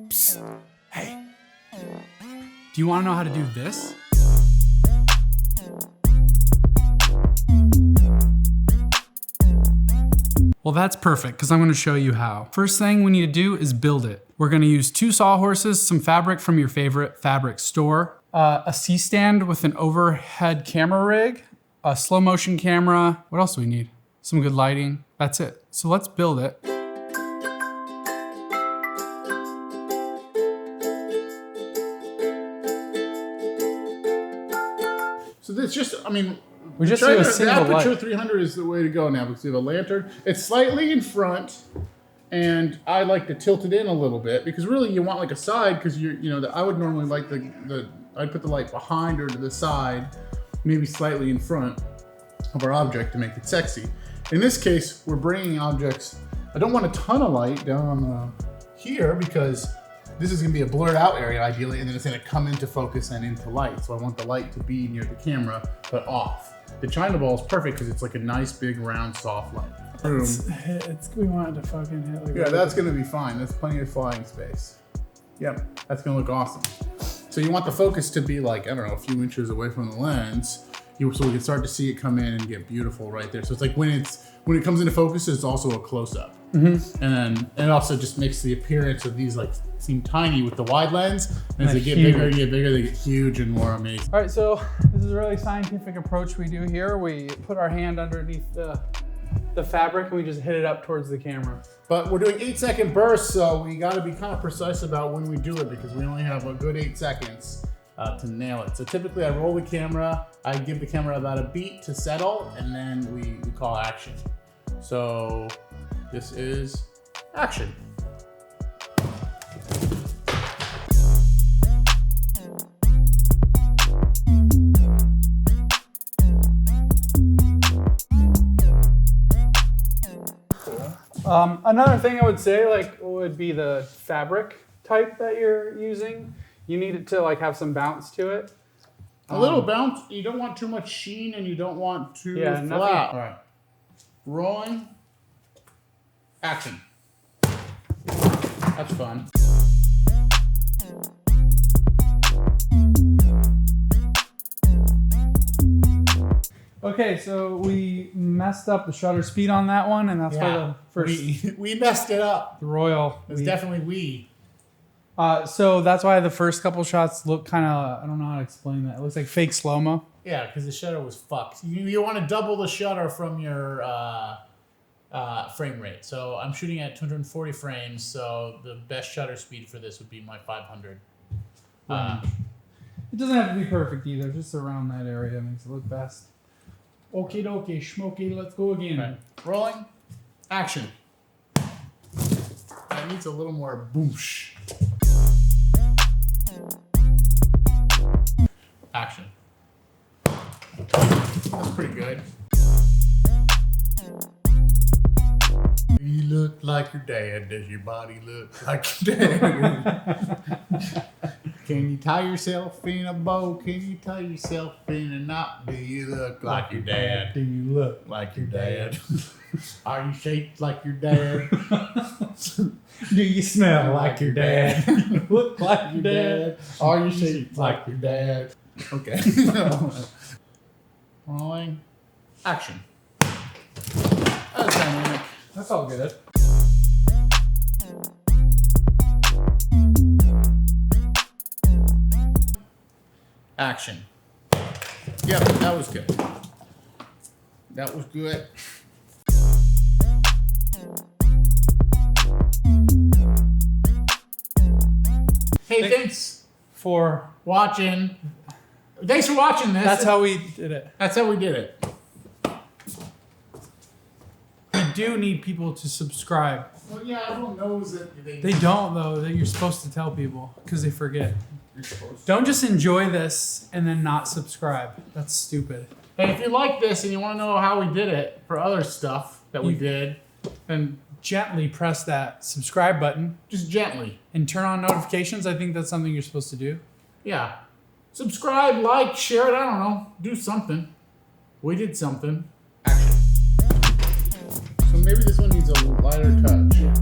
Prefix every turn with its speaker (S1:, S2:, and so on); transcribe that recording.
S1: Psst. Hey. Do you want to know how to do this? Well, that's perfect because I'm going to show you how. First thing we need to do is build it. We're going to use 2 sawhorses, some fabric from your favorite fabric store, a C-stand with an overhead camera rig, a slow motion camera. What else do we need? Some good lighting. That's it. So let's build it.
S2: So that's just, I mean,
S1: we just do a single
S2: the Aperture
S1: light.
S2: 300 is the way to go now because we have a lantern. It's slightly in front, and I like to tilt it in a little bit because really you want like a side because I would normally like I'd put the light behind or to the side, maybe slightly in front of our object to make it sexy. In this case, we're bringing objects. I don't want a ton of light down on here because this is gonna be a blurred out area ideally, and then it's gonna come into focus and into light. So I want the light to be near the camera, but off. The China ball is perfect because it's like a nice big round soft light.
S1: We want it to fucking hit like
S2: Yeah, that's gonna be fine. That's plenty of flying space. Yep, that's gonna look awesome. So you want the focus to be like, I don't know, a few inches away from the lens, so we can start to see it come in and get beautiful right there. So it's like when it comes into focus, it's also a close-up. Mm-hmm. And it also just makes the appearance of these like seem tiny with the wide lens. And as they get bigger, they get huge and more amazing.
S1: All right, so this is a really scientific approach we do here. We put our hand underneath the fabric and we just hit it up towards the camera.
S2: But we're doing 8-second bursts, so we gotta be kind of precise about when we do it because we only have a good 8 seconds to nail it. So typically I roll the camera, I give the camera about a beat to settle, and then we call action. So this is action.
S1: Another thing I would say would be the fabric type that you're using. You need it to have some bounce to it.
S2: A little bounce. You don't want too much sheen and you don't want too flat.
S1: Nothing.
S2: All right. Rolling. Action. That's fun.
S1: Okay, so we messed up the shutter speed on that one, and that's why the first
S2: we messed it up.
S1: the Royal.
S2: It's definitely we.
S1: So that's why the first couple shots look kind of, I don't know how to explain that. It looks like fake slow-mo.
S2: Yeah, because the shutter was fucked. You want to double the shutter from your frame rate. So I'm shooting at 240 frames, so the best shutter speed for this would be my 500.
S1: It doesn't have to be perfect either, just around that area makes it look best. Okay, schmoky, let's go again.
S2: Okay. Rolling, action. That needs a little more boosh. Action. That's pretty good. You look like your dad. Does your body look like your dad? Can you tie yourself in a bow? Can you tie yourself in a knot? Do you look like your dad?
S1: Do you look
S2: Like your dad? Are you shaped like your dad?
S1: Do you smell like your dad? You look like your dad?
S2: Are you shaped like your dad? Okay. Rolling. Action. That's dynamic.
S1: That's all good.
S2: Action. Yep, that was good. That was good. Hey, thanks
S1: For
S2: watching. Thanks for watching this.
S1: that's how we did it.
S2: That's how we did it.
S1: We do need people to subscribe.
S2: Well, yeah, everyone knows that
S1: They don't though. That you're supposed to tell people because they forget.
S2: You're supposed to.
S1: Don't just enjoy this and then not subscribe. That's stupid.
S2: Hey, if you like this and you want to know how we did it for other stuff that we did,
S1: then gently press that subscribe button
S2: just gently.
S1: and turn on notifications. I think that's something you're supposed to do.
S2: Yeah. Subscribe, like, share it. I don't know. Do something. We did something. Action. So maybe this one needs a lighter touch.